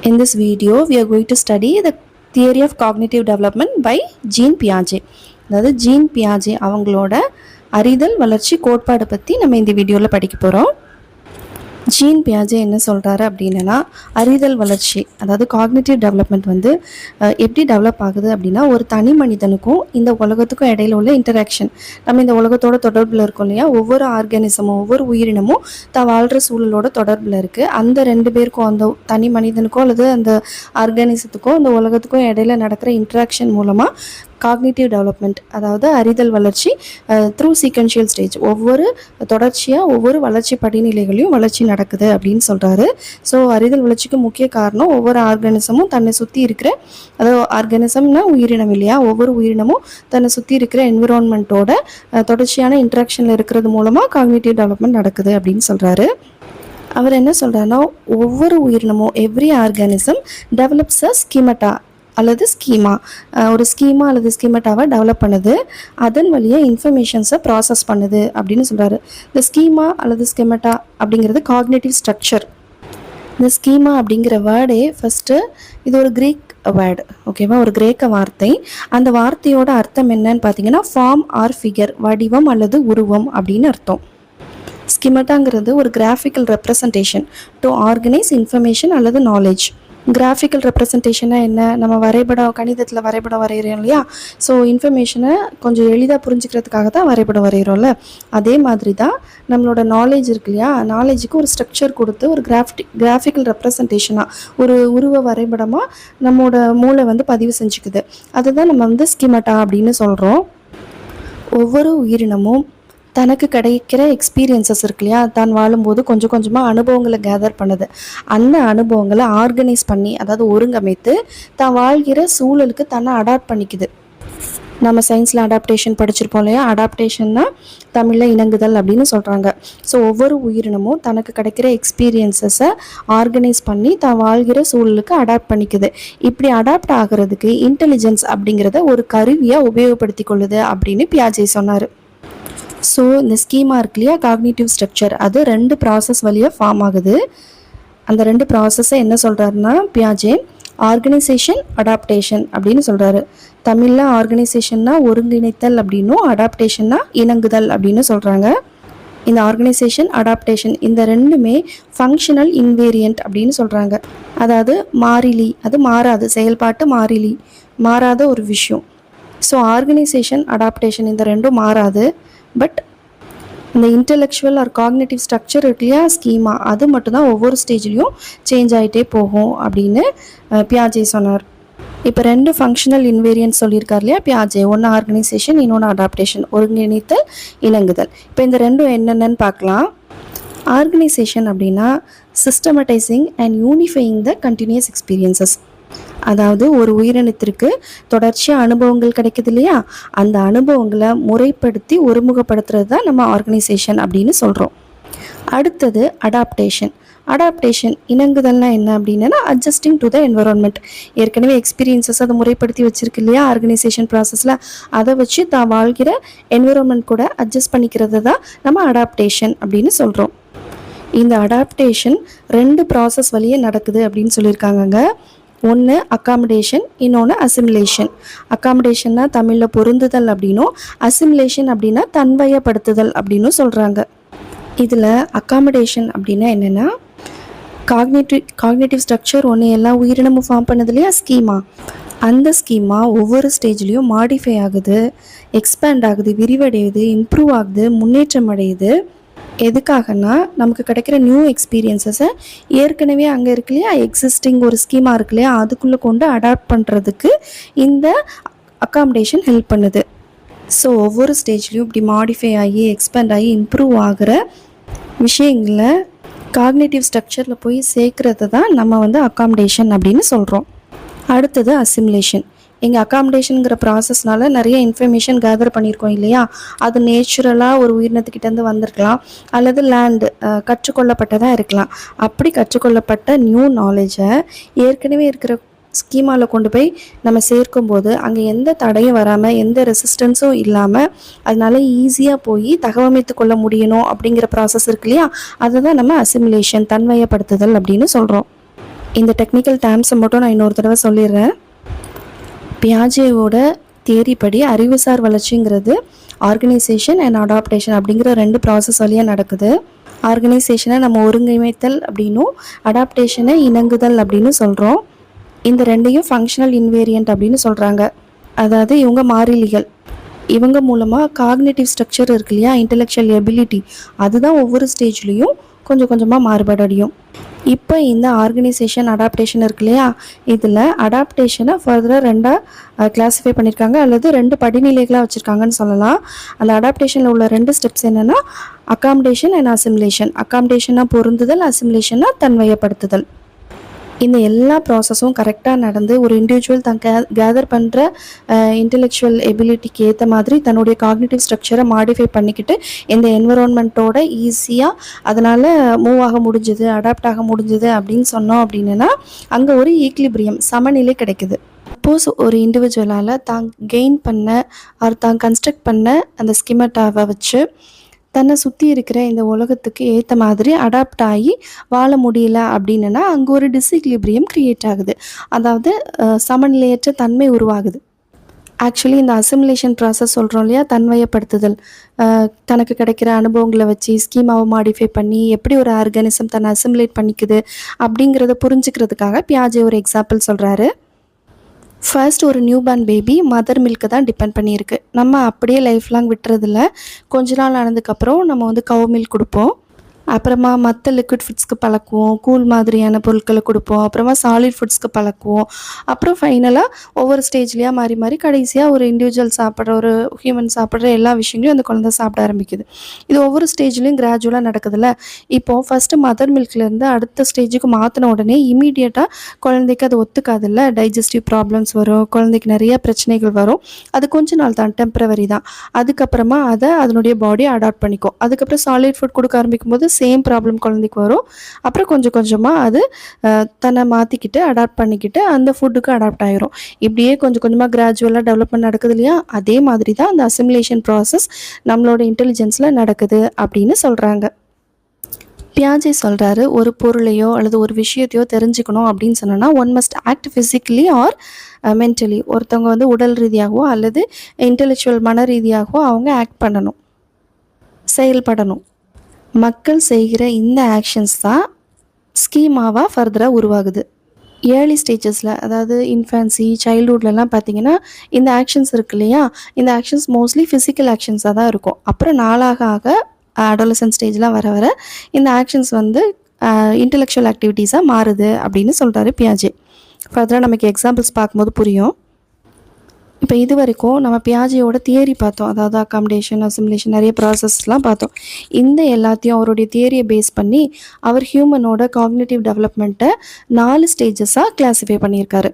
In this video, we are going to study the theory of cognitive development by Jean Piaget. அதாவது gene பியாஜே அவங்களோட அறிதல் வளர்ச்சி கோட்பாடு பற்றி நம்ம இந்த வீடியோவில் படிக்க போகிறோம். ஜீன் பியாஜே என்ன சொல்கிறாரு அப்படின்னா, அறிதல் வளர்ச்சி அதாவது காக்னிட்டிவ் டெவலப்மெண்ட் வந்து எப்படி டெவலப் ஆகுது அப்படின்னா, ஒரு தனி மனிதனுக்கும் இந்த உலகத்துக்கும் இடையில உள்ள இன்டராக்ஷன். நம்ம இந்த உலகத்தோட தொடர்பில் இருக்கோம் இல்லையா, ஒவ்வொரு ஆர்கானிசமும் ஒவ்வொரு உயிரினமும் தான் வாழ்கிற சூழலோட தொடர்பில் இருக்குது. அந்த ரெண்டு பேருக்கும், அந்த தனி மனிதனுக்கோ அல்லது அந்த ஆர்கானிசத்துக்கோ அந்த உலகத்துக்கும் இடையில நடக்கிற இன்ட்ராக்ஷன் மூலமாக காக்னிட்டிவ் டெவலப்மெண்ட் அதாவது அறிதல் வளர்ச்சி த்ரூ சீக்வென்ஷியல் ஸ்டேஜ் தொடர்ச்சியாக ஒவ்வொரு வளர்ச்சி படிநிலைகளையும் வளர்ச்சி நடக்குது அப்படின்னு சொல்கிறாரு. ஸோ அறிதல் வளர்ச்சிக்கு முக்கிய காரணம் ஒவ்வொரு ஆர்கானிசமும் தன்னை சுற்றி இருக்கிற, அதாவது ஆர்கானிசம்னா உயிரினம் இல்லையா, ஒவ்வொரு உயிரினமும் தன்னை சுற்றி இருக்கிற என்விரான்மெண்ட்டோட தொடர்ச்சியான இன்ட்ராக்ஷனில் இருக்கிறது மூலமாக காக்னிட்டிவ் டெவலப்மெண்ட் நடக்குது அப்படின்னு சொல்கிறாரு. அவர் என்ன சொல்கிறாருன்னா, ஒவ்வொரு உயிரினமும் எவ்ரி ஆர்கானிசம் டெவலப்ஸ் அ ஸ்கீமட்டா அல்லது ஸ்கீமா, ஒரு ஸ்கீமா அல்லது ஸ்கீமட்டாவை டெவலப் பண்ணுது, அதன் வழியாக இன்ஃபர்மேஷன்ஸை ப்ராசஸ் பண்ணுது அப்படின்னு சொல்கிறாரு. இந்த ஸ்கீமா அல்லது ஸ்கீமட்டா அப்படிங்கிறது காக்னேட்டிவ் ஸ்ட்ரக்சர். இந்த ஸ்கீமா அப்படிங்கிற வேர்டே ஃபஸ்ட்டு இது ஒரு கிரீக் வேர்டு, ஓகேவா, ஒரு கிரேக்க வார்த்தை. அந்த வார்த்தையோட அர்த்தம் என்னன்னு பார்த்தீங்கன்னா, ஃபார்ம் ஆர் ஃபிகர், வடிவம் அல்லது உருவம் அப்படின்னு அர்த்தம். ஸ்கீமட்டாங்கிறது ஒரு graphical representation to organise information அல்லது நாலேஜ். கிராஃபிக்கல் ரெப்ரசன்டேஷனாக என்ன, நம்ம வரைபடம், கணிதத்தில் வரைபடம் வரைகிறோம் இல்லையா, ஸோ இன்ஃபர்மேஷனை கொஞ்சம் எளிதாக புரிஞ்சுக்கிறதுக்காக தான் வரைபடம் வரைகிறோம்ல, அதே மாதிரி தான் நம்மளோட நாலேஜ் இருக்கு இல்லையா, நாலேஜுக்கு ஒரு ஸ்ட்ரக்சர் கொடுத்து ஒரு கிராஃபிக்கல் ரெப்ரசன்டேஷனாக ஒரு உருவ வரைபடமாக நம்மளோட மூளை வந்து பதிவு செஞ்சுக்குது. அதுதான் நம்ம வந்து ஸ்கீமட்டா அப்படின்னு சொல்கிறோம். ஒவ்வொரு உயிரினமும் தனக்கு கிடைக்கிற எக்ஸ்பீரியன்சஸ் இருக்கு இல்லையா, தான் வாழும்போது கொஞ்சம் கொஞ்சமாக அனுபவங்களை கேதர் பண்ணுது. அந்த அனுபவங்களை ஆர்கனைஸ் பண்ணி, அதாவது ஒருங்கமைத்து தான் வாழ்கிற சூழலுக்கு தன்னை அடாப்ட் பண்ணிக்குது. நம்ம சயின்ஸில் அடாப்டேஷன் படிச்சிருப்போம் இல்லையா, அடாப்டேஷன்னா தமிழில் இணங்குதல் அப்படின்னு சொல்கிறாங்க. ஸோ ஒவ்வொரு உயிரினமும் தனக்கு கிடைக்கிற எக்ஸ்பீரியன்ஸஸை ஆர்கனைஸ் பண்ணி தான் வாழ்கிற சூழலுக்கு அடாப்ட் பண்ணிக்குது. இப்படி அடாப்ட் ஆகிறதுக்கு இன்டெலிஜென்ஸ் அப்படிங்கிறத ஒரு கருவியாக உபயோகப்படுத்தி கொள்ளுது அப்படின்னு பியாஜே சொன்னார். ஸோ இந்த ஸ்கீமா இருக்கு இல்லையா, காக்னிட்டிவ் ஸ்ட்ரக்சர், அது ரெண்டு ப்ராசஸ் வழியாக ஃபார்ம் ஆகுது. அந்த ரெண்டு ப்ராசஸை என்ன சொல்கிறாருன்னா பியாஜே, ஆர்கனைசேஷன், அடாப்டேஷன் அப்படின்னு சொல்கிறாரு. தமிழில் ஆர்கனைசேஷன்னா ஒருங்கிணைத்தல் அப்படின்னும், அடாப்டேஷன்னா இணங்குதல் அப்படின்னு சொல்கிறாங்க. இந்த ஆர்கனைசேஷன், அடாப்டேஷன் இந்த ரெண்டுமே ஃபங்க்ஷனல் இன்வேரியன்ட் அப்படின்னு சொல்கிறாங்க. அதாவது மாறிலி, அது மாறாது, செயல்பாட்டு மாறிலி, மாறாத ஒரு விஷயம். ஸோ ஆர்கனைசேஷன், அடாப்டேஷன் இந்த ரெண்டும் மாறாது. பட் இந்த இன்டெலெக்சுவல் ஆர் காக்னேட்டிவ் ஸ்ட்ரக்சர் இருக்கு இல்லையா, ஸ்கீமா, அது மட்டும்தான் ஒவ்வொரு ஸ்டேஜ்லேயும் சேஞ்ச் ஆகிட்டே போகும் அப்படின்னு பியாஜே சொன்னார். இப்போ ரெண்டு ஃபங்க்ஷனல் இன்வேரியன்ட் சொல்லியிருக்கார் இல்லையா பியாஜே, ஒன்று ஆர்கனைசேஷன், இன்னொன்று அடாப்டேஷன், ஒருங்கிணைத்தல், இணங்குதல். இப்போ இந்த ரெண்டும் என்னென்னு பார்க்கலாம். ஆர்கனைசேஷன் அப்படின்னா systematising and unifying the continuous experiences. அதாவது ஒரு உயிரினத்திற்கு தொடர்ச்சியாக அனுபவங்கள் கிடைக்குது இல்லையா, அந்த அனுபவங்களை முறைப்படுத்தி ஒருமுகப்படுத்துறது தான் நம்ம ஆர்கனைசேஷன் அப்படின்னு சொல்கிறோம். அடுத்தது அடாப்டேஷன். அடாப்டேஷன் இணங்குதல்னா என்ன அப்படின்னா, அட்ஜஸ்டிங் டு த என்விரான்மெண்ட். ஏற்கனவே எக்ஸ்பீரியன்ஸஸ் அதை முறைப்படுத்தி வச்சிருக்கு இல்லையா ஆர்கனைசேஷன் ப்ராசஸில், அதை வச்சு தான் வாழ்கிற என்விரான்மெண்ட் கூட அட்ஜஸ்ட் பண்ணிக்கிறது தான் நம்ம அடாப்டேஷன் அப்படின்னு சொல்கிறோம். இந்த அடாப்டேஷன் ரெண்டு ப்ராசஸ் வழியே நடக்குது அப்படின்னு சொல்லியிருக்காங்கங்க. ஒன்று அக்காமடேஷன், இன்னொன்று அசிமுலேஷன். அக்காமடேஷன்னா தமிழில் பொருந்துதல் அப்படின்னும், அசிமுலேஷன் அப்படின்னா தன்வயப்படுத்துதல் அப்படின்னும் சொல்கிறாங்க. இதில் அக்காமடேஷன் அப்படின்னா என்னென்னா, காக்னேட்டிவ் ஸ்ட்ரக்சர் ஒன்று எல்லா உயிரினமும் ஃபார்ம் பண்ணது இல்லையா ஸ்கீமா, அந்த ஸ்கீமா ஒவ்வொரு ஸ்டேஜ்லேயும் மாடிஃபை ஆகுது, எக்ஸ்பேண்ட் ஆகுது, விரிவடையுது, இம்ப்ரூவ் ஆகுது, முன்னேற்றம் அடையுது. எதுக்காகனா, நமக்கு கிடைக்கிற நியூ எக்ஸ்பீரியன்ஸஸை ஏற்கனவே அங்கே இருக்கு இல்லையா எக்ஸிஸ்டிங் ஒரு ஸ்கீமா இருக்கு இல்லையா, அதுக்குள்ளே கொண்டு அடாப்ட் பண்ணுறதுக்கு இந்த அக்காமடேஷன் ஹெல்ப் பண்ணுது. ஸோ ஒவ்வொரு ஸ்டேஜ்லேயும் இப்படி மாடிஃபை ஆகி, எக்ஸ்பேண்ட் ஆகி, இம்ப்ரூவ் ஆகிற விஷயங்களை காக்னேட்டிவ் ஸ்ட்ரக்சரில் போய் சேர்க்கறது தான் நம்ம வந்து அக்காமடேஷன் அப்படின்னு சொல்கிறோம். அடுத்தது அசிமுலேஷன். எங்கள் அக்காமடேஷனுங்கிற ப்ராசஸ்னால நிறைய இன்ஃபர்மேஷன் கேதர் பண்ணியிருக்கோம் இல்லையா, அது நேச்சுரலாக ஒரு உயிரினத்துக்கிட்டேருந்து வந்திருக்கலாம், அல்லது லேண்டு கற்றுக்கொள்ளப்பட்டதாக இருக்கலாம். அப்படி கற்றுக்கொள்ளப்பட்ட நியூ நாலேஜை ஏற்கனவே இருக்கிற ஸ்கீமாவில் கொண்டு போய் நம்ம சேர்க்கும்போது அங்கே எந்த தடையும் வராமல், எந்த ரெசிஸ்டன்ஸும் இல்லாமல், அதனால ஈஸியாக போய் தகவமைத்து கொள்ள முடியணும் அப்படிங்கிற ப்ராசஸ் இருக்கு இல்லையா, அதை தான் நம்ம அசிமுலேஷன், தன்வயப்படுத்துதல் அப்படின்னு சொல்கிறோம். இந்த டெக்னிக்கல் டேர்ம்ஸை மட்டும் நான் இன்னொரு தடவை சொல்லிடுறேன். பியாஜேவோட தியரி படி அறிவுசார் வளர்ச்சிங்கிறது ஆர்கனைசேஷன் அண்ட் அடாப்டேஷன் அப்படிங்கிற 2 ப்ராசஸ் வழியாக நடக்குது. ஆர்கனைசேஷனை நம்ம ஒருங்கிணைத்தல் அப்படின்னும் அடாப்டேஷனை இணங்குதல் அப்படின்னு சொல்கிறோம். இந்த ரெண்டையும் ஃபங்க்ஷனல் இன்வேரியன்ட் அப்படின்னு சொல்கிறாங்க. அதாவது இவங்க மாறிலிகள். இவங்க மூலமாக காக்னேட்டிவ் ஸ்ட்ரக்சர் இருக்கு இல்லையா, இன்டெலெக்சுவல் எபிலிட்டி, அதுதான் ஒவ்வொரு ஸ்டேஜ்லேயும் கொஞ்சம் கொஞ்சமாக மாறுபாடடையும். இப்போ இந்த ஆர்கனைசேஷன் அடாப்டேஷன் இருக்கு இல்லையா, இதில் அடாப்டேஷனை ஃபர்தராக 2ஆக கிளாஸிஃபை பண்ணியிருக்காங்க, அல்லது 2 படிநிலைகளாக வச்சுருக்காங்கன்னு சொல்லலாம். அந்த அடாப்டேஷனில் உள்ள 2 ஸ்டெப்ஸ் என்னென்னா அகாமடேஷன் அண்ட் அசிமுலேஷன். அகாமடேஷனாக பொருந்துதல், அசிமுலேஷனாக தன்மையப்படுத்துதல். இந்த எல்லா ப்ராசஸும் கரெக்டாக நடந்து ஒரு இண்டிவிஜுவல் தான் கேதர் பண்ணுற இன்டெலெக்சுவல் எபிலிட்டிக்கு ஏற்ற மாதிரி தன்னுடைய காக்னிட்டிவ் ஸ்ட்ரக்சரை மாடிஃபை பண்ணிக்கிட்டு இந்த என்விரான்மெண்ட்டோட ஈஸியாக அதனால் மூவ் ஆக முடிஞ்சுது, அடாப்ட் ஆக முடிஞ்சுது அப்படின்னு சொன்னோம் அப்படின்னா அங்கே ஒரு ஈக்லிபிரியம், சமநிலை கிடைக்குது. சப்போஸ் ஒரு இண்டிவிஜுவலால் தான் கெயின் பண்ண ஆர் தான் கன்ஸ்ட்ரக்ட் பண்ண அந்த ஸ்கிமட்டாவை வச்சு தன்னை சுற்றி இருக்கிற இந்த உலகத்துக்கு ஏற்ற மாதிரி அடாப்ட் ஆகி வாழ முடியல அப்படின்னா அங்கே ஒரு டிஸ்இக்லிபிரியம் க்ரியேட் ஆகுது. அதாவது சமநிலையற்ற தன்மை உருவாகுது. ஆக்சுவலி இந்த அசிமுலேஷன் ப்ராசஸ் சொல்கிறோம் இல்லையா, தன்மையப்படுத்துதல், தனக்கு கிடைக்கிற அனுபவங்களை வச்சு ஸ்கீமாவை மாடிஃபை பண்ணி எப்படி ஒரு ஆர்கானிசம் தன்னை அசிமுலேட் பண்ணிக்குது அப்படிங்கிறத புரிஞ்சுக்கிறதுக்காக பியாஜே ஒரு எக்ஸாம்பிள் சொல்கிறாரு. ஃபர்ஸ்ட் ஒரு நியூபார்ன் பேபி மதர் மில்க்கு தான் டிபெண்ட் பண்ணியிருக்கு. நம்ம அப்படியே லைஃப் லாங் விட்டுறதில்ல. கொஞ்ச நாள் ஆனதுக்கப்புறம் நம்ம கவ் மில்க் கொடுப்போம். அப்புறமா மற்ற லிக்விட் ஃபுட்ஸ்க்கு பழக்குவோம், கூல் மாதிரியான பொருட்களை கொடுப்போம், அப்புறமா சாலிட் ஃபுட்ஸ்க்கு பழக்குவோம். அப்புறம் ஃபைனலாக ஒவ்வொரு ஸ்டேஜ்லேயா மாறி மாறி கடைசியாக ஒரு இண்டிவிஜுவல் சாப்பிட்ற, ஒரு ஹியூமன் சாப்பிட்ற எல்லா விஷயங்களையும் அந்த குழந்தை சாப்பிட ஆரம்பிக்குது. இது ஒவ்வொரு ஸ்டேஜ்லேயும் கிராஜுவலாக நடக்குதுல்ல. இப்போது ஃபஸ்ட்டு மதர் மில்க்லேருந்து அடுத்த ஸ்டேஜுக்கு மாற்றின உடனே இமீடியட்டாக குழந்தைக்கு அது ஒத்துக்காதில்ல. டைஜஸ்டிவ் ப்ராப்ளம்ஸ் வரும், குழந்தைக்கு நிறைய பிரச்சனைகள் வரும். அது கொஞ்ச நாள் தான், டெம்பரவரி தான். அதுக்கப்புறமா அதை அதனுடைய பாடி அடாப்ட் பண்ணிக்கும். அதுக்கப்புறம் சாலிட் ஃபுட் கொடுக்க ஆரம்பிக்கும் போது சேம் ப்ராப்ளம் குழந்தைக்கு வரும். அப்புறம் கொஞ்சம் கொஞ்சமாக அது தன்னை மாற்றிக்கிட்டு அடாப்ட் பண்ணிக்கிட்டு அந்த ஃபுட்டுக்கு அடாப்ட் ஆகிரும். இப்படியே கொஞ்சம் கொஞ்சமாக கிராஜுவலாக டெவலப்மெண்ட் நடக்குது இல்லையா, அதே மாதிரி தான் அந்த அசிமுலேஷன் ப்ராசஸ் நம்மளோட இன்டெலிஜென்ஸில் நடக்குது அப்படின்னு சொல்கிறாங்க. பியாஜே சொல்கிறாரு, ஒரு பொருளையோ அல்லது ஒரு விஷயத்தையோ தெரிஞ்சுக்கணும் அப்படின்னு சொன்னோன்னா one must act physically or mentally. ஒருத்தவங்க உடல் ரீதியாகவோ அல்லது இன்டெலெக்சுவல் மன ரீதியாகவோ அவங்க ஆக்ட் பண்ணணும், செயல்படணும். மக்கள் செய்கிற இந்த ஆக்ஷன்ஸ் தான் ஸ்கீமாவாக ஃபர்தராக உருவாகுது. ஏர்லி ஸ்டேஜஸில், அதாவது இன்ஃபேன்சி, சைல்ட்ஹுட்லலாம் பார்த்திங்கன்னா இந்த ஆக்ஷன்ஸ் இருக்கு இல்லையா, இந்த ஆக்ஷன்ஸ் மோஸ்ட்லி ஃபிசிக்கல் ஆக்ஷன்ஸாக தான் இருக்கும். அப்புறம் நாளாக ஆக அடாலசன்ட் ஸ்டேஜ்லாம் வர வர இந்த ஆக்ஷன்ஸ் இன்டெலெக்சுவல் ஆக்டிவிட்டீஸாக மாறுது அப்படின்னு சொல்கிறாரு பியாஜே. ஃபர்தராக நமக்கு எக்ஸாம்பிள்ஸ் பார்க்கும்போது புரியும். இப்போ இது வரைக்கும் நம்ம பியாஜேயோட தியரி பார்த்தோம், அதாவது அகாமடேஷன், அசிமுலேஷன், நிறைய ப்ராசஸ்லாம் பார்த்தோம். இந்த எல்லாத்தையும் அவருடைய தியரியை பேஸ் பண்ணி அவர் ஹியூமனோட காக்னிட்டிவ் டெவலப்மெண்ட்டை 4 ஸ்டேஜஸாக கிளாஸிஃபை பண்ணியிருக்காரு.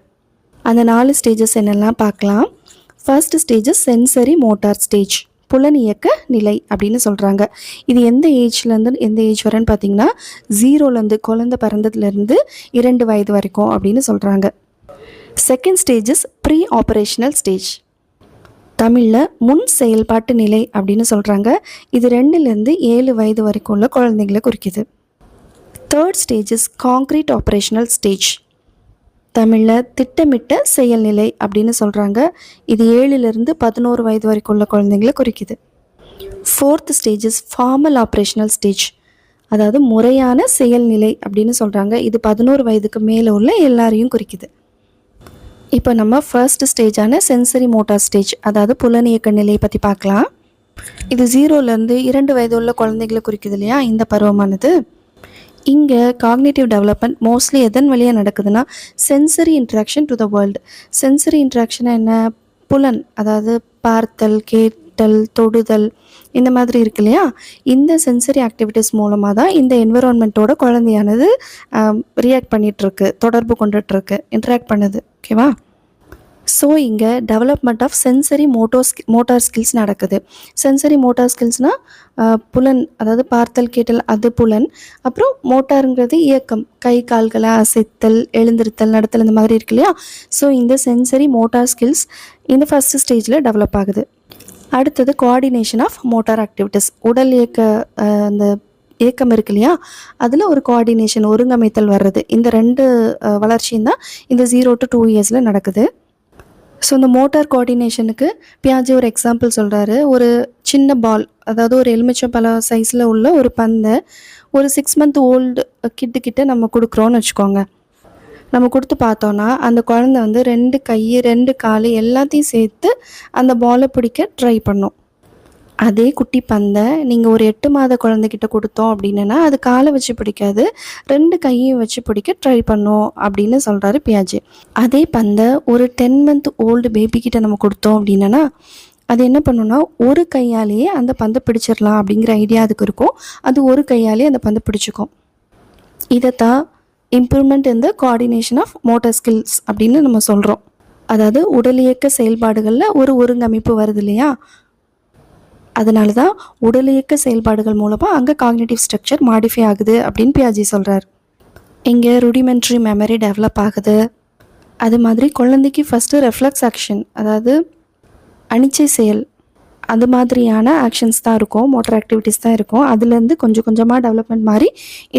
அந்த 4 ஸ்டேஜஸ் என்னெல்லாம் பார்க்கலாம். First stages sensory motor stage, புலனியக்க நிலை அப்படின்னு சொல்கிறாங்க. இது எந்த ஏஜ்லேருந்து எந்த ஏஜ் வரேன்னு பார்த்தீங்கன்னா 0லேருந்து, குழந்தை பிறந்ததுலேருந்து 2 வயது வரைக்கும் அப்படின்னு சொல்கிறாங்க. Second stages pre operational stage, தமிழில் முன் செயல்பாட்டு நிலை அப்படின்னு சொல்கிறாங்க. இது 2லேருந்து 7 வயது வரைக்கும் உள்ள குழந்தைங்களை குறிக்குது. Third stages concrete operational stage, தமிழில் திட்டமிட்ட செயல்நிலை அப்படின்னு சொல்கிறாங்க. இது 7லேருந்து 11 வயது வரைக்கும் உள்ள குழந்தைங்களை குறிக்குது. Fourth stages formal operational stage, அதாவது முறையான செயல்நிலை அப்படின்னு சொல்கிறாங்க. இது 11 வயதுக்கு மேலே உள்ள எல்லாரையும் குறிக்குது. இப்போ நம்ம ஃபர்ஸ்ட் ஸ்டேஜான சென்சரி மோட்டார் ஸ்டேஜ், அதாவது புலனியக்க நிலையை பற்றி பார்க்கலாம். இது 0லேருந்து 2 வயது உள்ள குழந்தைகளை குறிக்குது இல்லையா இந்த பருவமானது. இங்கே காக்னிட்டிவ் டெவலப்மெண்ட் மோஸ்ட்லி எதன் வழியாக நடக்குதுன்னா sensory interaction to the world. Sensory interaction என்ன, புலன், அதாவது பார்த்தல், கேட்டல், தொடுதல், இந்த மாதிரி இருக்கு இல்லையா. இந்த சென்சரி ஆக்டிவிட்டீஸ் மூலமாக தான் இந்த என்விரான்மெண்ட்டோட குழந்தையானது ரியாக்ட் பண்ணிகிட்ருக்கு, தொடர்பு கொண்டுட்ருக்கு, இன்ட்ராக்ட் பண்ணுது. ஓகேவா. ஸோ இங்கே development of sensory motor skills நடக்குது. சென்சரி மோட்டார் ஸ்கில்ஸ்னால் புலன், அதாவது பார்த்தல், கேட்டல், அது புலன். அப்புறம் மோட்டாருங்கிறது இயக்கம், கை கால்களை அசைத்தல், எழுந்திருத்தல், நடத்தல், இந்த மாதிரி இருக்கு இல்லையா. ஸோ இந்த சென்சரி மோட்டார் ஸ்கில்ஸ் இந்த ஃபஸ்ட் ஸ்டேஜில் டெவலப் ஆகுது. அடுத்தது கோஆர்டினேஷன் ஆஃப் மோட்டார் ஆக்டிவிட்டீஸ், உடல் இயக்க அந்த ஏக்கம் இருக்கு இல்லையா, அதில் ஒரு கோஆர்டினேஷன் ஒருங்கமைத்தல் வர்றது. இந்த 2 வளர்ச்சியும் தான் இந்த 0 to 2 இயர்ஸில் நடக்குது. ஸோ இந்த மோட்டார் கோஆர்டினேஷனுக்கு பியாஜே ஒரு எக்ஸாம்பிள் சொல்கிறாரு. ஒரு சின்ன பால், அதாவது ஒரு எலுமிச்சம்பழ சைஸில் உள்ள ஒரு பந்தை ஒரு 6 month ஓல்டு கிட்ட நம்ம கொடுக்குறோன்னு வச்சுக்கோங்க. நம்ம கொடுத்து பார்த்தோன்னா அந்த குழந்தை வந்து 2 கை 2 கால் எல்லாத்தையும் சேர்த்து அந்த பாலை பிடிக்க ட்ரை பண்ணும். அதே குட்டி பந்தை நீங்கள் ஒரு 8 மாத குழந்தைகிட்ட கொடுத்தோம் அப்படின்னா அது காலை வச்சு பிடிக்காது, 2 கையும் வச்சு பிடிக்க ட்ரை பண்ணும் அப்படின்னு சொல்கிறாரு பியாஜே. அதே பந்தை ஒரு 10 month ஓல்டு பேபிக்கிட்ட நம்ம கொடுத்தோம் அப்படின்னா அது என்ன பண்ணுன்னா ஒரு கையாலேயே அந்த பந்தை பிடிச்சிடலாம் அப்படிங்கிற ஐடியா அதுக்கு இருக்கும். அது ஒரு கையாலேயே அந்த பந்தை பிடிச்சிக்கும். இதைத்தான் improvement in the coordination of motor skills அப்படின்னு நம்ம சொல்கிறோம். அதாவது உடல் இயக்க செயல்பாடுகளில் ஒரு ஒருங்கமைப்பு வருது இல்லையா, அதனால தான் உடல் இயக்க செயல்பாடுகள் மூலமாக அங்கே காக்னிட்டிவ் ஸ்ட்ரக்சர் மாடிஃபை ஆகுது அப்படின்னு பியாஜே சொல்கிறார். இங்கே ருடிமெண்ட்ரி மெமரி டெவலப் ஆகுது. அது மாதிரி குழந்தைக்கு ஃபஸ்ட்டு ரெஃப்ளெக்ஸ் ஆக்ஷன், அதாவது அனிச்சை செயல், அது மாதிரியான ஆக்ஷன்ஸ் தான் இருக்கும், மோட்டர் ஆக்டிவிட்டீஸ் தான் இருக்கும். அதுலேருந்து கொஞ்சம் கொஞ்சமாக டெவலப்மெண்ட் மாதிரி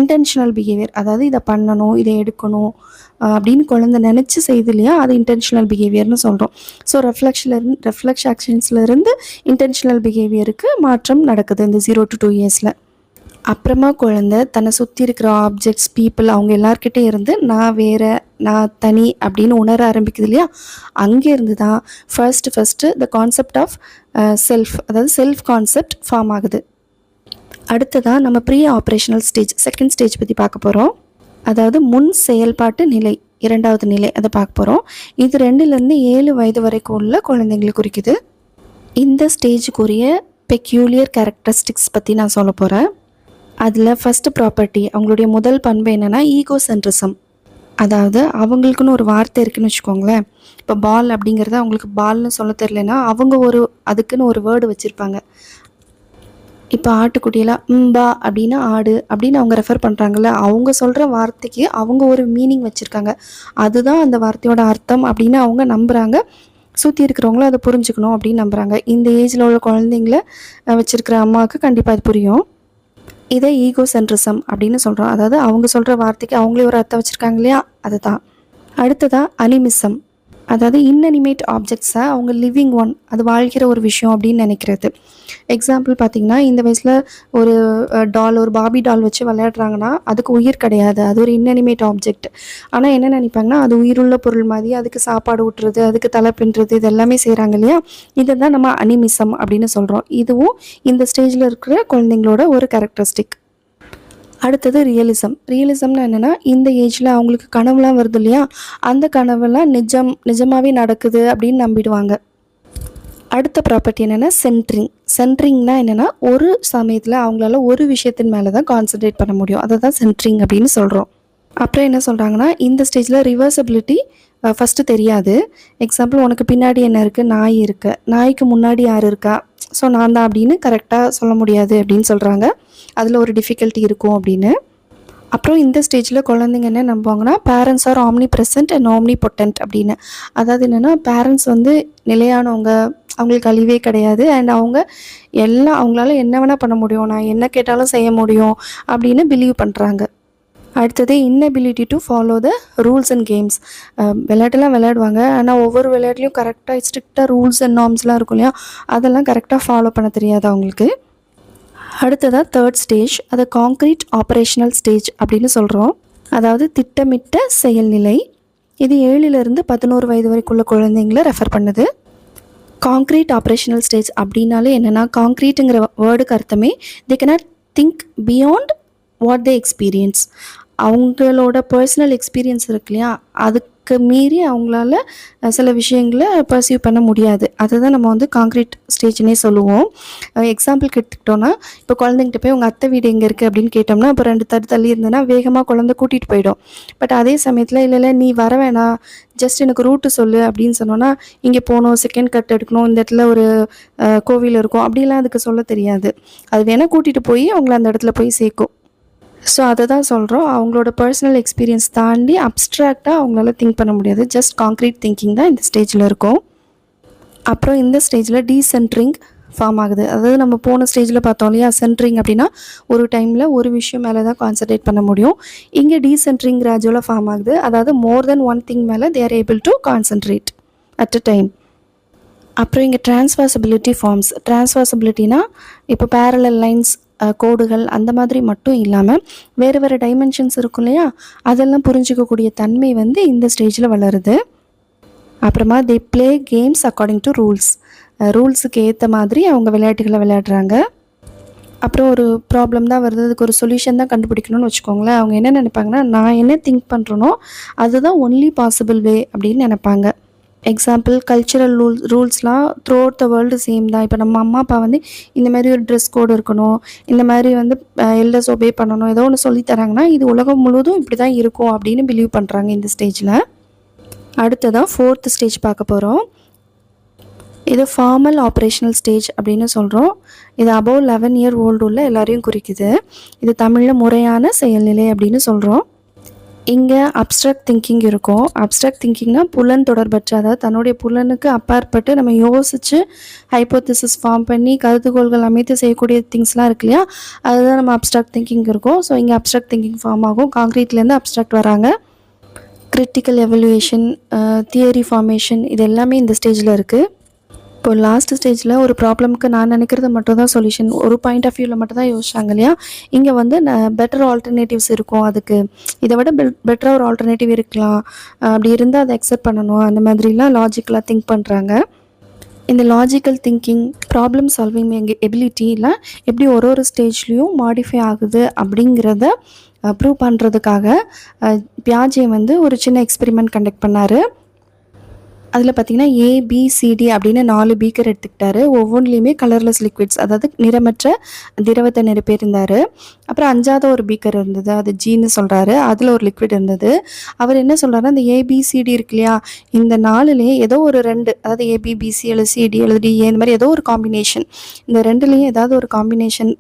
இன்டென்ஷனல் பிஹேவியர், அதாவது இதை பண்ணணும் இதை எடுக்கணும் அப்படின்னு குழந்தை நினச்சி செய்யுது இல்லையா, அது இன்டென்ஷனல் பிஹேவியர்னு சொல்கிறோம். ஸோ ரெஃப்ளெக்ஸ் ஆக்ஷன்ஸ்லேருந்து இன்டென்ஷனல் பிஹேவியருக்கு மாற்றம் நடக்குது இந்த 0 to 2 இயர்ஸில். அப்புறமா குழந்தை தன்னை சுற்றி இருக்கிற ஆப்ஜெக்ட்ஸ், பீப்புள், அவங்க எல்லார்கிட்டே இருந்து நான் வேறு, நான் தனி அப்படின்னு உணர ஆரம்பிக்குது இல்லையா, அங்கேருந்து தான் first the concept of self, அதாவது செல்ஃப் கான்செப்ட் ஃபார்ம் ஆகுது. அடுத்ததாக நம்ம pre operational stage, second stage பற்றி பார்க்க போகிறோம். அதாவது முன் செயல்பாட்டு நிலை, 2வது நிலை, அதை பார்க்க போகிறோம். இது 2லேருந்து 7 வயது வரைக்கும் உள்ள குழந்தைங்களை குறிக்குது. இந்த ஸ்டேஜுக்குரிய பெக்யூலியர் கேரக்டரிஸ்டிக்ஸ் பற்றி நான் சொல்ல போகிறேன். அதில் ஃபஸ்ட்டு ப்ராப்பர்ட்டி, அவங்களுடைய முதல் பண்பு என்னென்னா ஈகோ சென்ட்ரிசம். அதாவது அவங்களுக்குன்னு ஒரு வார்த்தை இருக்குதுன்னு வச்சுக்கோங்களேன். இப்போ பால் அப்படிங்கிறத அவங்களுக்கு பால்னு சொல்ல தெரியலனா அவங்க அதுக்குன்னு ஒரு வேர்டு வச்சுருப்பாங்க. இப்போ ஆட்டுக்குட்டியெல்லாம் பா அப்படின்னா ஆடு அப்படின்னு அவங்க ரெஃபர் பண்ணுறாங்கல்ல, அவங்க சொல்கிற வார்த்தைக்கு அவங்க ஒரு மீனிங் வச்சுருக்காங்க. அதுதான் அந்த வார்த்தையோட அர்த்தம் அப்படின்னு அவங்க நம்புகிறாங்க. சுற்றி இருக்கிறவங்களும் அதை புரிஞ்சுக்கணும் அப்படின்னு நம்புகிறாங்க. இந்த ஏஜில் உள்ள குழந்தைங்கள வச்சுருக்கிற அம்மாவுக்கு கண்டிப்பாக அது புரியும். இதை ஈகோ சென்ட்ரிசம் அப்படின்னு சொல்கிறோம். அதாவது அவங்க சொல்கிற வார்த்தைக்கு அவங்களே ஒரு அர்த்தம் வச்சுருக்காங்க இல்லையா, அதுதான். அடுத்ததாக அனிமிசம், அதாவது இன்னனிமேட் ஆப்ஜெக்ட்ஸை அவங்க லிவிங் ஒன், அது வாழ்கிற ஒரு விஷயம் அப்படின்னு நினைக்கிறது. எக்ஸாம்பிள் பார்த்திங்கன்னா, இந்த வயசில் ஒரு டால், ஒரு பாபி டால் வச்சு விளையாடுறாங்கன்னா அதுக்கு உயிர் கிடையாது, அது ஒரு இன்னனிமேட் ஆப்ஜெக்ட். ஆனால் என்ன நினைப்பாங்கன்னா அது உயிருள்ள பொருள் மாதிரி, அதுக்கு சாப்பாடு ஊட்டுறது, அதுக்கு தலை பின்னுறது, இது எல்லாமே செய்கிறாங்க இல்லையா, இதை தான் நம்ம அனிமிசம் அப்படின்னு சொல்கிறோம். இதுவும் இந்த ஸ்டேஜில் இருக்கிற குழந்தைங்களோட ஒரு கேரக்டரிஸ்டிக். அடுத்தது ரியலிசம்னு என்னென்னா, இந்த ஏஜில் அவங்களுக்கு கனவுலாம் வருது இல்லையா, அந்த கனவுலாம் நிஜமாகவே நடக்குது அப்படின்னு நம்பிடுவாங்க. அடுத்த ப்ராப்பர்ட்டி என்னென்னா சென்ட்ரிங்னா என்னென்னா, ஒரு சமயத்தில் அவங்களால ஒரு விஷயத்தின் மேலே தான் கான்சன்ட்ரேட் பண்ண முடியும், அதை தான் சென்ட்ரிங் அப்படின்னு சொல்கிறோம். அப்புறம் என்ன சொல்கிறாங்கன்னா, இந்த ஸ்டேஜில் ரிவர்சபிலிட்டி ஃபஸ்ட்டு தெரியாது. எக்ஸாம்பிள், உனக்கு பின்னாடி என்ன இருக்குது, நாய் இருக்குது, நாய்க்கு முன்னாடி யார் இருக்கா, ஸோ நான் தான் அப்படின்னு கரெக்டாக சொல்ல முடியாது அப்படின்னு சொல்கிறாங்க. அதில் ஒரு டிஃபிகல்ட்டி இருக்கும் அப்படின்னு. அப்புறம் இந்த ஸ்டேஜில் குழந்தைங்க என்ன நம்புவாங்கன்னா, parents are omnipresent and omnipotent அப்படின்னு. அதாவது என்னென்னா, பேரண்ட்ஸ் வந்து நிலையானவங்க, அவங்களுக்கு அழிவே கிடையாது, அண்ட் அவங்க எல்லாம் அவங்களால என்ன வேணால் பண்ண முடியும், நான் என்ன கேட்டாலும் செய்ய முடியும் அப்படின்னு பிலீவ் பண்ணுறாங்க. அடுத்தது inability to follow the rules and games. விளையாட்டுலாம் விளையாடுவாங்க, ஆனால் ஒவ்வொரு விளையாட்டுலையும் கரெக்டாக ஸ்ட்ரிக்டாக ரூல்ஸ் அண்ட் நார்ம்ஸ்லாம் இருக்கும் இல்லையா, அதெல்லாம் கரெக்டாக ஃபாலோ பண்ண தெரியாது அவங்களுக்கு. அடுத்ததாக தேர்ட் ஸ்டேஜ், அதை காங்க்ரீட் ஆப்ரேஷனல் ஸ்டேஜ் அப்படின்னு சொல்கிறோம். அதாவது திட்டமிட்ட செயல்நிலை. இது 7லேருந்து 11 வயது வரைக்குள்ள குழந்தைங்களை ரெஃபர் பண்ணுது. காங்க்ரீட் ஆப்ரேஷனல் ஸ்டேஜ் அப்படின்னாலே என்னென்னா, காங்க்ரீட்டுங்கிற வேர்டுக்கு அர்த்தமே they cannot think beyond what they experience. அவங்களோட பர்சனல் எக்ஸ்பீரியன்ஸ் இருக்கு இல்லையா, அதுக்கு மீறி அவங்களால சில விஷயங்களை பர்சீவ் பண்ண முடியாது. அதுதான் நம்ம வந்து காங்க்ரீட் ஸ்டேஜ்னே சொல்லுவோம். எக்ஸாம்பிளுக்கு எடுத்துக்கிட்டோன்னா, இப்போ குழந்தைங்கிட்ட போய் உங்கள் அத்தை வீடு எங்கே இருக்குது அப்படின்னு கேட்டோம்னா, இப்போ 2 தள்ளி இருந்ததுன்னா வேகமாக குழந்தை கூட்டிகிட்டு போயிடும். பட் அதே சமயத்தில் இல்லை நீ வர வேணாம், ஜஸ்ட் எனக்கு ரூட்டு சொல்லு அப்படின்னு சொன்னோன்னா, இங்கே போகணும், செகண்ட் கட் எடுக்கணும், இந்த இடத்துல ஒரு கோவில் இருக்கும் அப்படிலாம் அதுக்கு சொல்ல தெரியாது. அது வேணால் கூட்டிகிட்டு போய் அவங்கள அந்த இடத்துல போய் சேர்க்கும். ஸோ அதை தான் சொல்கிறோம், அவங்களோட பர்சனல் எக்ஸ்பீரியன்ஸ் தாண்டி அப்ட்ராக்டாக அவங்களால திங்க் பண்ண முடியாது, ஜஸ்ட் காங்க்ரீட் திங்கிங் தான் இந்த ஸ்டேஜில் இருக்கும். அப்புறம் இந்த ஸ்டேஜில் டீசென்ட்ரிங் ஃபார்ம் ஆகுது. அதாவது நம்ம போன ஸ்டேஜில் பார்த்தோம் இல்லையா, சென்ட்ரிங் அப்படின்னா ஒரு டைமில் ஒரு விஷயம் மேலே தான் கான்சன்ட்ரேட் பண்ண முடியும். இங்கே டீசென்ட்ரிங் கிராஜுவலாக ஃபார்ம் ஆகுது. அதாவது மோர் தென் ஒன் திங் மேலே they are able to concentrate at a time. அப்புறம் இங்கே டிரான்ஸ்வர்சபிலிட்டி ஃபார்ம்ஸ். டிரான்ஸ்வர்சபிலிட்டினா இப்போ பேரலல் லைன்ஸ், கோடுகள் அந்த மாதிரி மட்டும் இல்லாமல் வேறு வேறு டைமென்ஷன்ஸ் இருக்கும் இல்லையா, அதெல்லாம் புரிஞ்சிக்கக்கூடிய தன்மை வந்து இந்த ஸ்டேஜில் வளருது. அப்புறமா they play games according to rules. ரூல்ஸுக்கு ஏற்ற மாதிரி அவங்க விளையாட்டுகளை விளையாடுறாங்க. அப்புறம் ஒரு ப்ராப்ளம் தான் வருது, அதுக்கு ஒரு சொல்யூஷன் தான் கண்டுபிடிக்கணும்னு வச்சுக்கோங்களேன். அவங்க என்ன நினைப்பாங்கன்னா, நான் என்ன திங்க் பண்ணுறனோ அதுதான் ஒன்லி பாசிபிள் வே அப்படின்னு நினைப்பாங்க. எக்ஸாம்பிள், கல்ச்சுரல் ரூல்ஸ்லாம் throughout the world same தான். இப்போ நம்ம அம்மா அப்பா வந்து இந்த மாதிரி ஒரு ட்ரெஸ் கோடு இருக்கணும், இந்த மாதிரி வந்து எல்டர்ஸ் ஒபே பண்ணணும், ஏதோ ஒன்று சொல்லி தராங்கன்னா இது உலகம் முழுவதும் இப்படி தான் இருக்கும் அப்படின்னு பிலீவ் பண்ணுறாங்க இந்த ஸ்டேஜில். அடுத்ததான் 4th ஸ்டேஜ் பார்க்க போகிறோம். இது ஃபார்மல் ஆப்ரேஷனல் ஸ்டேஜ் அப்படின்னு சொல்கிறோம். இது அபவ் 11 இயர் ஓல்டு உள்ள எல்லாரையும் குறிக்குது. இது தமிழில் முறையான செயல்நிலை அப்படின்னு சொல்கிறோம். இங்கே அப்ஸ்ட்ராக்ட் திங்கிங் இருக்கும். அப்ஸ்ட்ராக்ட் திங்கிங்னா புலன் தொடர்பற்ற, அதாவது தன்னுடைய புலனுக்கு அப்பாற்பட்டு நம்ம யோசித்து ஹைப்போதிசிஸ் ஃபார்ம் பண்ணி கருத்துக்கோள்கள் அமைத்து செய்யக்கூடிய திங்ஸ்லாம் இருக்கு இல்லையா, அதுதான் நம்ம அப்ஸ்ட்ராக்ட் திங்கிங் இருக்கும். ஸோ இங்கே அப்ஸ்ட்ராக்ட் திங்கிங் ஃபார்ம் ஆகும். காங்க்ரீட்லேருந்து அப்ஸ்ட்ராக்ட் வராங்க. கிரிட்டிக்கல் எவல்யூவேஷன், தியரி ஃபார்மேஷன், இது எல்லாமே இந்த ஸ்டேஜில் இருக்குது. இப்போ லாஸ்ட் ஸ்டேஜில் ஒரு ப்ராப்ளமுக்கு நான் நினைக்கிறது மட்டும் தான் சொல்யூஷன், ஒரு பாயிண்ட் ஆஃப் வியூவில் மட்டும் தான் யோசிச்சாங்க இல்லையா. இங்கே வந்து பெட்டர் ஆல்டர்னேட்டிவ்ஸ் இருக்கும். அதுக்கு இதை விட பெட்டராக ஒரு ஆல்டர்னேட்டிவ் இருக்கலாம், அப்படி இருந்தால் அதை அக்செப்ட் பண்ணணும், அந்த மாதிரிலாம் லாஜிக்கலாக திங்க் பண்ணுறாங்க. இந்த லாஜிக்கல் திங்கிங், ப்ராப்ளம் சால்விங் எபிலிட்டிலாம் எப்படி ஒரு ஸ்டேஜ்லேயும் மாடிஃபை ஆகுது அப்படிங்கிறத ப்ரூவ் பண்ணுறதுக்காக பியாஜே வந்து ஒரு சின்ன எக்ஸ்பெரிமெண்ட் கண்டக்ட் பண்ணார். அதில் பார்த்திங்கன்னா ABCD அப்படின்னு 4 பீக்கர் எடுத்துக்கிட்டாரு. ஒவ்வொன்றிலையுமே கலர்லெஸ் லிக்விட்ஸ், அதாவது நிறமற்ற திரவத்தை நிரப்பியிருந்தார். அப்புறம் 5வது ஒரு பீக்கர் இருந்தது, அது ஜீன்னு சொல்கிறாரு, அதில் ஒரு லிக்விட் இருந்தது. அவர் என்ன சொல்கிறாருன்னா, இந்த ABCD இருக்கு இல்லையா, இந்த 4லேயே ஏதோ ஒரு 2, அதாவது ABBC அல்லது CD அல்லது DA, இந்த மாதிரி ஏதோ ஒரு காம்பினேஷன், இந்த 2லேயும் ஏதாவது ஒரு காம்பினேஷன்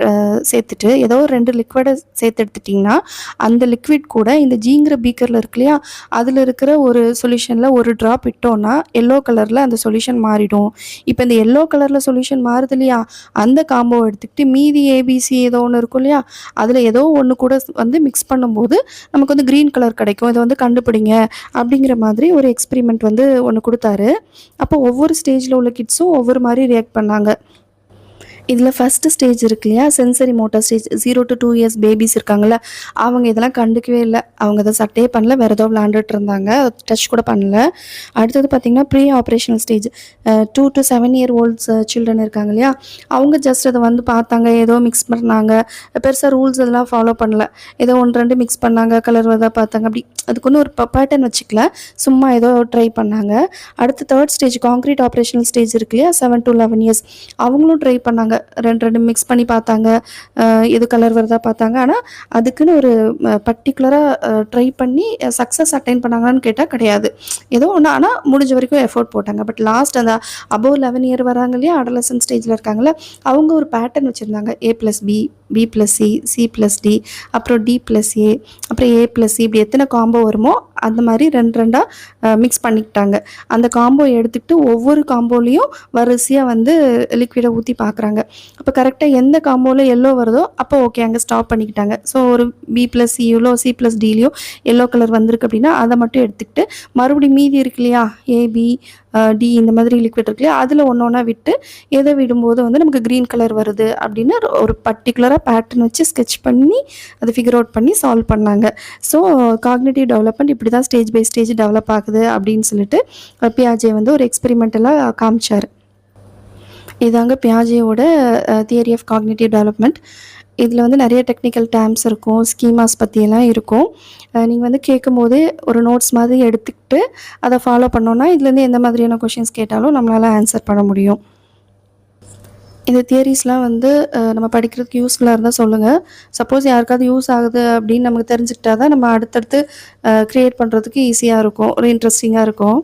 சேர்த்துட்டு ஏதோ ஒரு 2 லிக்விடை சேர்த்து எடுத்துட்டிங்கன்னா அந்த லிக்விட் கூட இந்த ஜீங்கிற பீக்கரில் இருக்கு இல்லையா, அதில் இருக்கிற ஒரு சொல்யூஷனில் ஒரு ட்ராப் இட்டோன்னா எல்லோ கலரில் அந்த சொல்யூஷன் மாறிடும். இப்போ இந்த எல்லோ கலரில் சொல்யூஷன் மாறுது இல்லையா, அந்த காம்போவை எடுத்துக்கிட்டு மீதி ABC ஏதோ ஒன்று இருக்கும் இல்லையா, அதில் ஏதோ ஒன்று கூட வந்து மிக்ஸ் பண்ணும்போது நமக்கு வந்து க்ரீன் கலர் கிடைக்கும், இதை வந்து கண்டுபிடிங்க அப்படிங்கிற மாதிரி ஒரு எக்ஸ்பெரிமெண்ட் வந்து ஒன்று கொடுத்தாரு. அப்போ ஒவ்வொரு ஸ்டேஜில் உள்ள கிட்ஸும் ஒவ்வொரு மாதிரி ரியாக்ட் பண்ணாங்க. இதில் ஃபஸ்ட்டு ஸ்டேஜ் இருக்கு இல்லையா, sensory motor stage, 0 to 2 years babies இருக்காங்கள்ல, அவங்க இதெல்லாம் கண்டுக்கவே இல்லை. அவங்க அதை சட்டையே பண்ணல, வேறு ஏதோ விளாண்டுட்டு இருந்தாங்க, டச் கூட பண்ணல. அடுத்தது பார்த்திங்கன்னா pre operational stage, 2 to 7 year olds children இருக்காங்க இல்லையா, அவங்க ஜஸ்ட் அதை வந்து பார்த்தாங்க, ஏதோ மிக்ஸ் பண்ணாங்க, பெருசாக ரூல்ஸ் இதெல்லாம் ஃபாலோ பண்ணல, ஏதோ 1-2 மிக்ஸ் பண்ணாங்க, கலர் வரதா பார்த்தாங்க, அப்படி அதுக்கு ஒன்று ஒரு பேட்டர்ன் வச்சுக்கல, சும்மா ஏதோ ட்ரை பண்ணாங்க. அடுத்து 3rd stage concrete operational stage இருக்கு இல்லையா, 7 to 11 years, அவங்களும் ட்ரை பண்ணாங்க, 2 மிக்ஸ் பண்ணி பார்த்தாங்க, எது கலர் வருதா பார்த்தாங்க. ஆனால் அதுக்குன்னு ஒரு பர்டிகுலராக ட்ரை பண்ணி சக்ஸஸ் அட்டைன் பண்ணாங்கன்னு கேட்டால் கிடையாது, ஏதோ ஒன்று. ஆனால் முடிஞ்ச வரைக்கும் எஃபோர்ட் போட்டாங்க. பட் லாஸ்ட் அந்த அபவ் 11 year வராங்க இல்லையா, அடலசன்ட் ஸ்டேஜில் இருக்காங்களே, அவங்க ஒரு பேட்டர்ன் வச்சுருந்தாங்க, A+B, B+C, C+D, அப்புறம் D+A, அப்புறம் A+C, இப்படி எத்தனை காம்போ வருமோ அந்த மாதிரி 2-2 மிக்ஸ் பண்ணிக்கிட்டாங்க. அந்த காம்போ எடுத்துக்கிட்டு ஒவ்வொரு காம்போலையும் வரிசையாக வந்து லிக்விடை ஊற்றி பார்க்குறாங்க. அப்போ கரெக்டாக எந்த காம்போவில் எல்லோ வருதோ அப்போ ஓகே, அங்கே ஸ்டாப் பண்ணிக்கிட்டாங்க. ஸோ ஒரு B+Cலையோ C+Dலையோ எல்லோ கலர் வந்திருக்கு அப்படின்னா அதை மட்டும் எடுத்துக்கிட்டு மறுபடியும் மீதி இருக்கு இல்லையா, AB, D இந்த மாதிரி லிக்விட் இருக்கு இல்லையா, அதில் ஒன்றா விட்டு எதை விடும்போது வந்து நமக்கு க்ரீன் கலர் வருது அப்படின்னு ஒரு பர்டிகுலராக பேட்டர்ன் வச்சு ஸ்கெட்ச் பண்ணி அதை ஃபிகர் அவுட் பண்ணி சால்வ் பண்ணாங்க. ஸோ காக்னிட்டிவ் டெவலப்மெண்ட் இப்படி தான் ஸ்டேஜ் பை ஸ்டேஜ் டெவலப் ஆகுது அப்படின்னு சொல்லிட்டு பியாஜே வந்து ஒரு எக்ஸ்பெரிமெண்டலாக காமிச்சார். இதாங்க பியாஜேவோட தியரி ஆஃப் காக்னிட்டிவ் டெவலப்மெண்ட். இதில் வந்து நிறைய டெக்னிக்கல் டேர்ம்ஸ் இருக்கும், ஸ்கீமாஸ் பற்றியெல்லாம் இருக்கும். நீங்கள் வந்து கேட்கும் போது ஒரு நோட்ஸ் மாதிரி எடுத்துக்கிட்டு அதை ஃபாலோ பண்ணோன்னா இதுலேருந்து எந்த மாதிரியான கொஷின்ஸ் கேட்டாலும் நம்மளால் ஆன்சர் பண்ண முடியும். இந்த தியரிஸ்லாம் வந்து நம்ம படிக்கிறதுக்கு யூஸ்ஃபுல்லாக இருந்தால் சொல்லுங்கள். சப்போஸ் யாருக்காவது யூஸ் ஆகுது அப்படின்னு நமக்கு தெரிஞ்சுக்கிட்டா தான் நம்ம அடுத்தடுத்து க்ரியேட் பண்ணுறதுக்கு ஈஸியாக இருக்கும், ஒரு இன்ட்ரெஸ்டிங்காக இருக்கும்.